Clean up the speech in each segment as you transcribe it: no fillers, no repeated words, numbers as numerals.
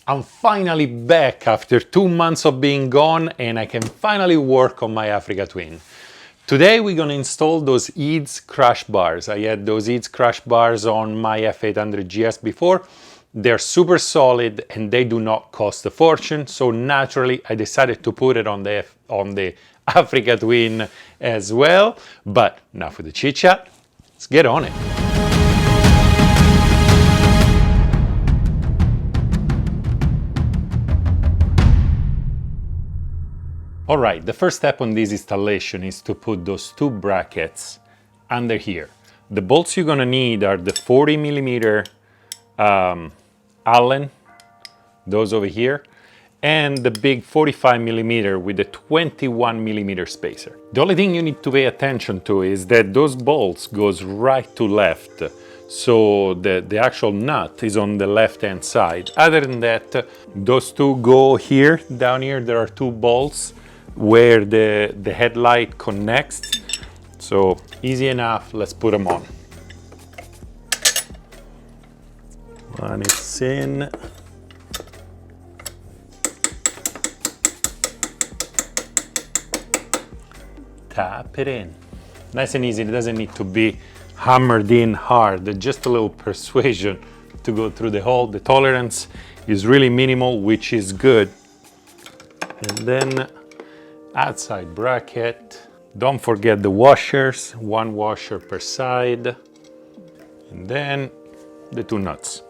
I'm finally back after 2 months of being gone, and I can finally work on my Africa Twin. Today we're gonna install those EADS crash bars. I had those EADS crash bars on my F800 GS before. They're super solid and they do not cost a fortune, so naturally I decided to put it on the Africa Twin as well. But now for the chit chat, let's get on it. All right, the first step on this installation is to put those two brackets under here. The bolts you're gonna need are the 40mm Allen, those over here, and the big 45mm with the 21mm spacer. The only thing you need to pay attention to is that those bolts goes right to left, so the actual nut is on the left hand side. Other than that, those two go here. Down here there are two bolts where the headlight connects, so easy enough. Let's put them on. One is in. Tap it in. Nice and easy. It doesn't need to be hammered in hard, just a little persuasion to go through the hole. The tolerance is really minimal, which is good. And then outside bracket. Don't forget the washers, one washer per side, and then the two nuts.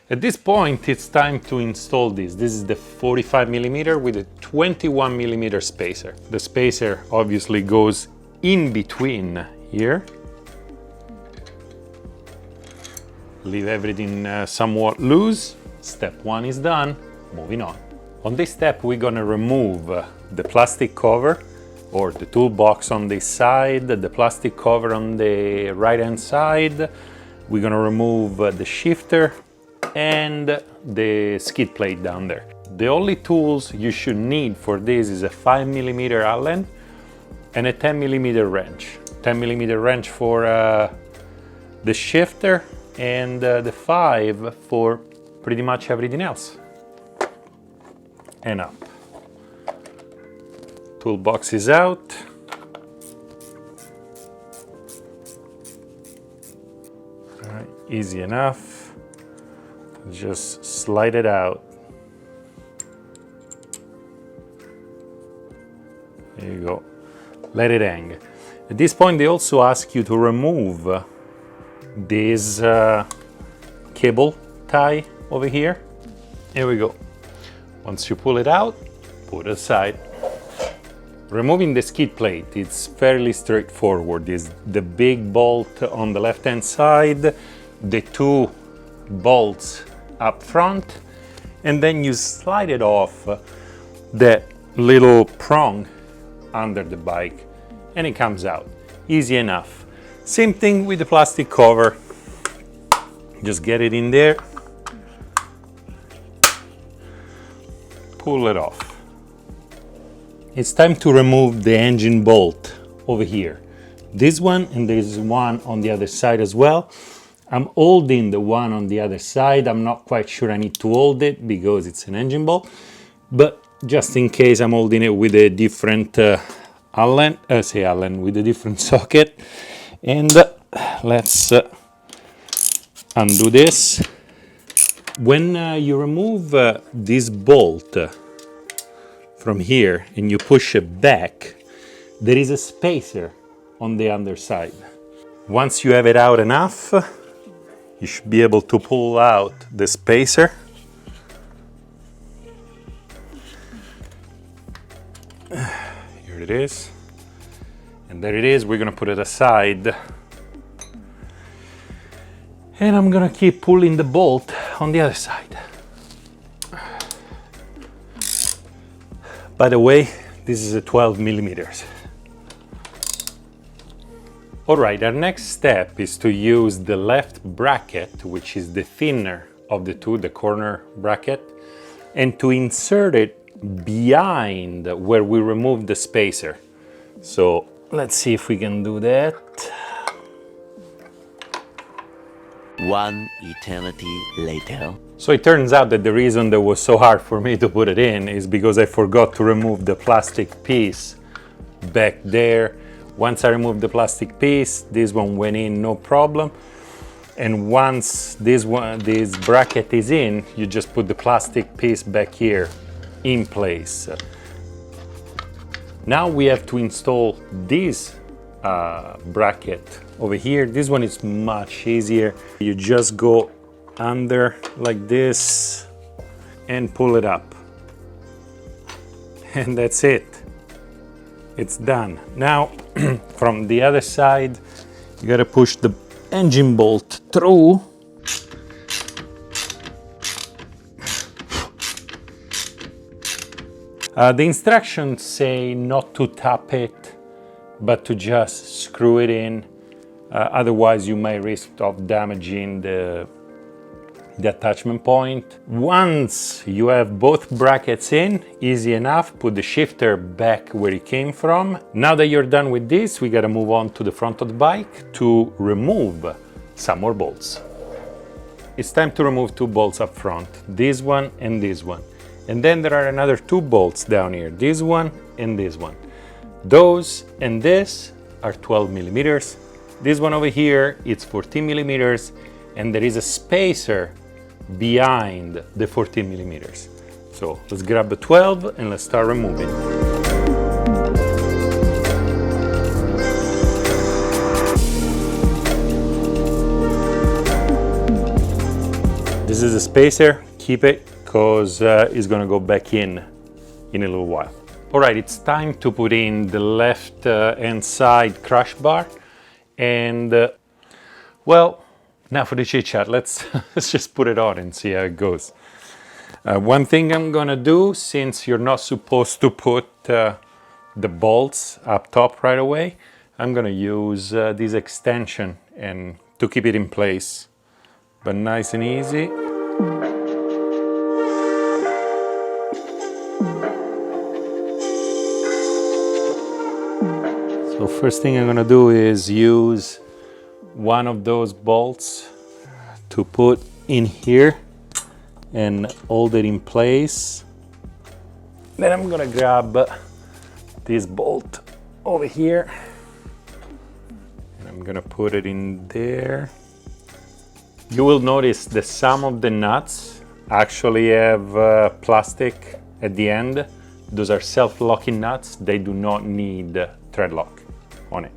At this point, it's time to install this. This is the 45mm with a 21mm spacer. The spacer obviously goes in between here. Leave everything somewhat loose. Step one is done. Moving on. On this step, we're gonna remove the plastic cover or the toolbox on this side, the plastic cover on the right-hand side. We're gonna remove the shifter and the skid plate down there. The only tools you should need for this is a 5mm Allen and a 10mm wrench. 10mm wrench for the shifter and the 5 for pretty much everything else. And up. Toolbox is out. All right, easy enough. Just slide it out. There you go. Let it hang. At this point, they also ask you to remove this cable tie over here. Here we go. Once you pull it out, put it aside. Removing the skid plate, it's fairly straightforward. It's the big bolt on the left-hand side, the two bolts up front, and then you slide it off that little prong under the bike, and it comes out. Easy enough. Same thing with the plastic cover. Just get it in there. Pull it off. It's time to remove the engine bolt over here. This one, and there's one on the other side as well. I'm holding the one on the other side. I'm not quite sure I need to hold it because it's an engine bolt, but just in case, I'm holding it with a different with a different socket. And let's undo this. When you remove this bolt from here and you push it back, there is a spacer on the underside. Once you have it out enough, you should be able to pull out the spacer. Here it is. And there it is. We're gonna put it aside. And I'm gonna keep pulling the bolt on the other side. By the way, this is a 12mm. All right, our next step is to use the left bracket, which is the thinner of the two, the corner bracket, and to insert it behind where we removed the spacer. So let's see if we can do that. One eternity later. So it turns out that the reason that was so hard for me to put it in is because I forgot to remove the plastic piece back there. Once I removed the plastic piece, this one went in no problem. And once this bracket is in, you just put the plastic piece back here in place. Now we have to install this bracket over here. This one is much easier. You just go under like this and pull it up. And that's it. It's done. Now, from the other side, you gotta push the engine bolt through. The instructions say not to tap it, but to just screw it in. Otherwise, you may risk of damaging the attachment point. Once you have both brackets in, easy enough, put the shifter back where it came from. Now that you're done with this, we gotta move on to the front of the bike to remove some more bolts. It's time to remove two bolts up front, this one and this one. And then there are another two bolts down here, this one and this one. Those and this are 12 millimeters. This one over here, it's 14 millimeters, and there is a spacer behind the 14 millimeters. So let's grab the 12 and let's start removing. This is a spacer, keep it, because it's gonna go back in a little while. All right, it's time to put in the left hand side crash bar. And well, now for the chit chat, let's just put it on and see how it goes. One thing I'm gonna do, since you're not supposed to put the bolts up top right away, I'm gonna use this extension and to keep it in place, but nice and easy. So first thing I'm gonna do is use one of those bolts to put in here and hold it in place. Then I'm gonna grab this bolt over here and I'm gonna put it in there. You will notice that some of the nuts actually have plastic at the end. Those are self-locking nuts. They do not need thread lock on it.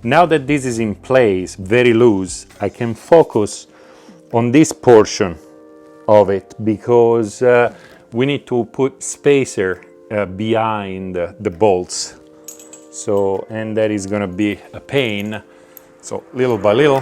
Now that this is in place, very loose, I can focus on this portion of it because we need to put spacer behind the bolts. So, and that is gonna be a pain. So little by little.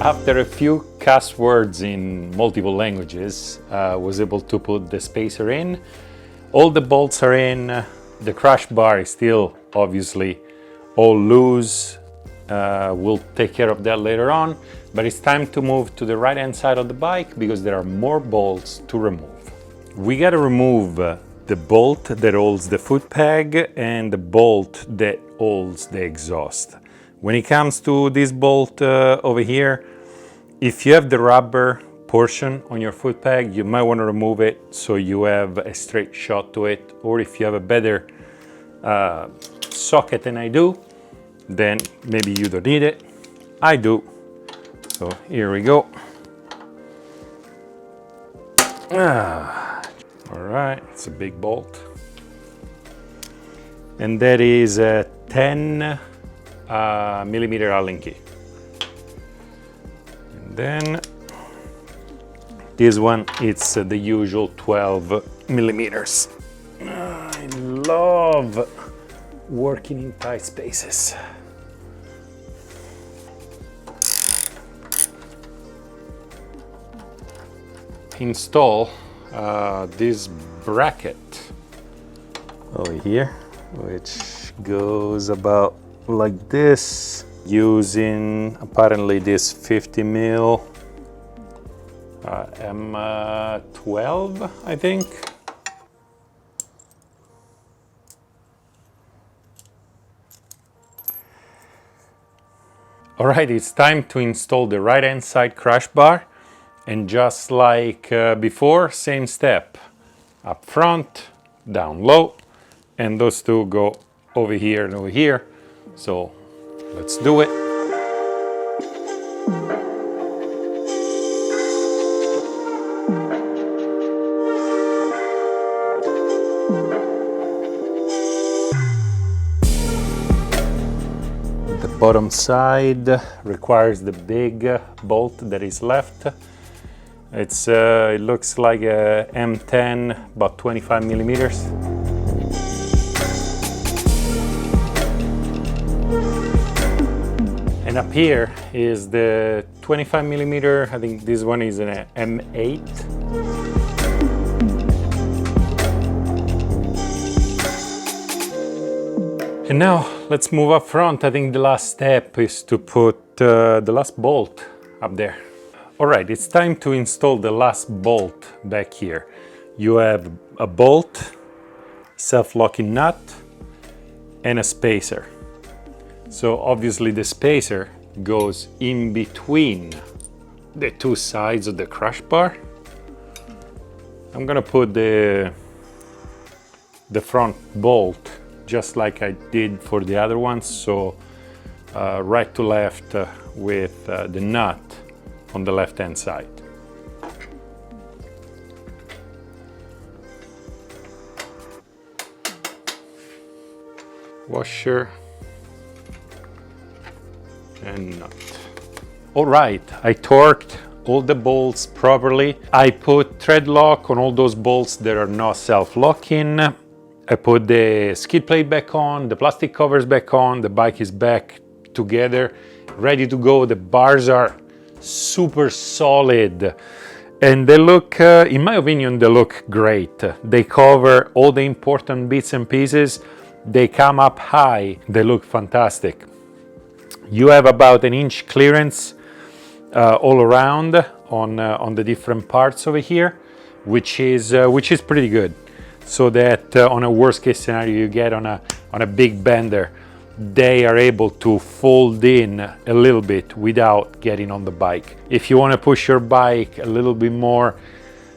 After a few cuss words in multiple languages, I was able to put the spacer in. All the bolts are in. The crash bar is still obviously all loose. We'll take care of that later on, but it's time to move to the right hand side of the bike because there are more bolts to remove. We gotta remove the bolt that holds the foot peg and the bolt that holds the exhaust. When it comes to this bolt over here, if you have the rubber portion on your foot peg, you might want to remove it so you have a straight shot to it. Or if you have a better socket than I do, then maybe you don't need it. I do. So here we go. All right, it's a big bolt. And that is a 10 millimeter Allen key. And then this one, it's the usual 12 millimeters. I love working in tight spaces. Install this bracket over here, which goes about like this, using apparently this 50 mil M12, I think. Alright, it's time to install the right hand side crash bar, and just like before, same step. Up front, down low, and those two go over here and over here. So let's do it. The bottom side requires the big bolt that is left. It looks like a M10, about 25 millimeters. And up here is the 25 millimeter. I think this one is an M8. And now let's move up front. I think the last step is to put the last bolt up there. All right, it's time to install the last bolt back here. You have a bolt, self-locking nut, and a spacer. So obviously the spacer goes in between the two sides of the crash bar. I'm gonna put the front bolt just like I did for the other ones, so right to left with the nut on the left hand side. Washer and nut. All right, I torqued all the bolts properly. I put thread lock on all those bolts that are not self-locking. I put the skid plate back on, the plastic covers back on, the bike is back together, ready to go. The bars are super solid and they look, in my opinion, they look great. They cover all the important bits and pieces. They come up high, they look fantastic. You have about an inch clearance all around on the different parts over here, which is pretty good. So that on a worst case scenario you get on a big bender, they are able to fold in a little bit without getting on the bike. If you want to push your bike a little bit more,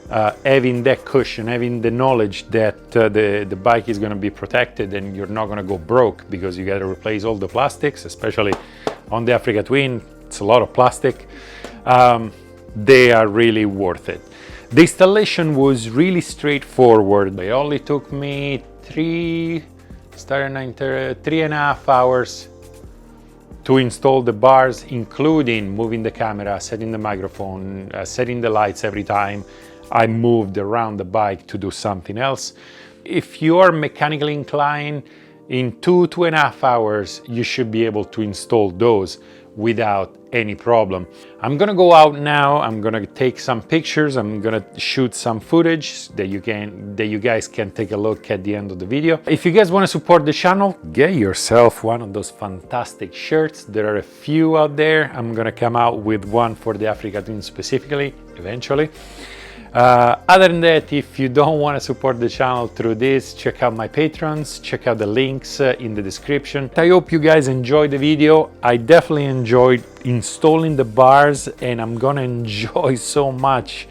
having that cushion, having the knowledge that the bike is going to be protected and you're not going to go broke because you got to replace all the plastics, especially on the Africa Twin, it's a lot of plastic, they are really worth it. The installation was really straightforward. It only took me 3.5 hours to install the bars, including moving the camera, setting the microphone, setting the lights every time I moved around the bike to do something else. If you are mechanically inclined, in 2.5 hours, you should be able to install those without any problem. I'm gonna go out now, I'm gonna take some pictures, I'm gonna shoot some footage that you guys can take a look at the end of the video. If you guys want to support the channel, get yourself one of those fantastic shirts. There are a few out there. I'm gonna come out with one for the Africa Twin specifically, eventually. Other than that, if you don't want to support the channel through this, check out my patrons, check out the links in the description. I hope you guys enjoyed the video. I definitely enjoyed installing the bars, and I'm gonna enjoy so much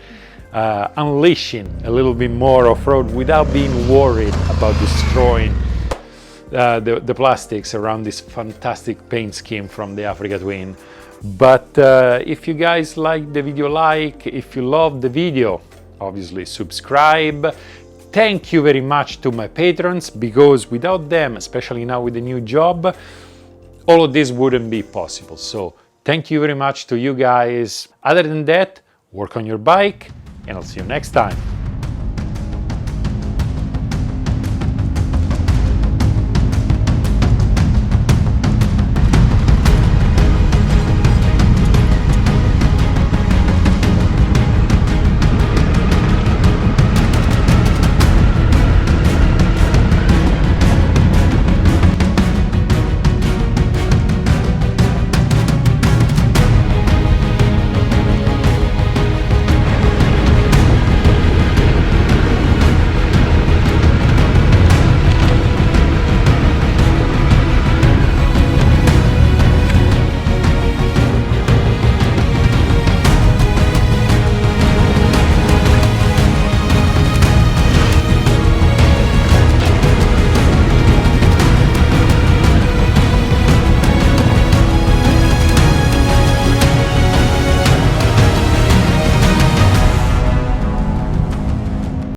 unleashing a little bit more off-road without being worried about destroying the plastics around this fantastic paint scheme from the Africa Twin. But if you guys like the video, if you love the video, obviously subscribe. Thank you very much to my patrons, because without them, especially now with the new job, all of this wouldn't be possible. So thank you very much to you guys. Other than that, work on your bike, and I'll see you next time.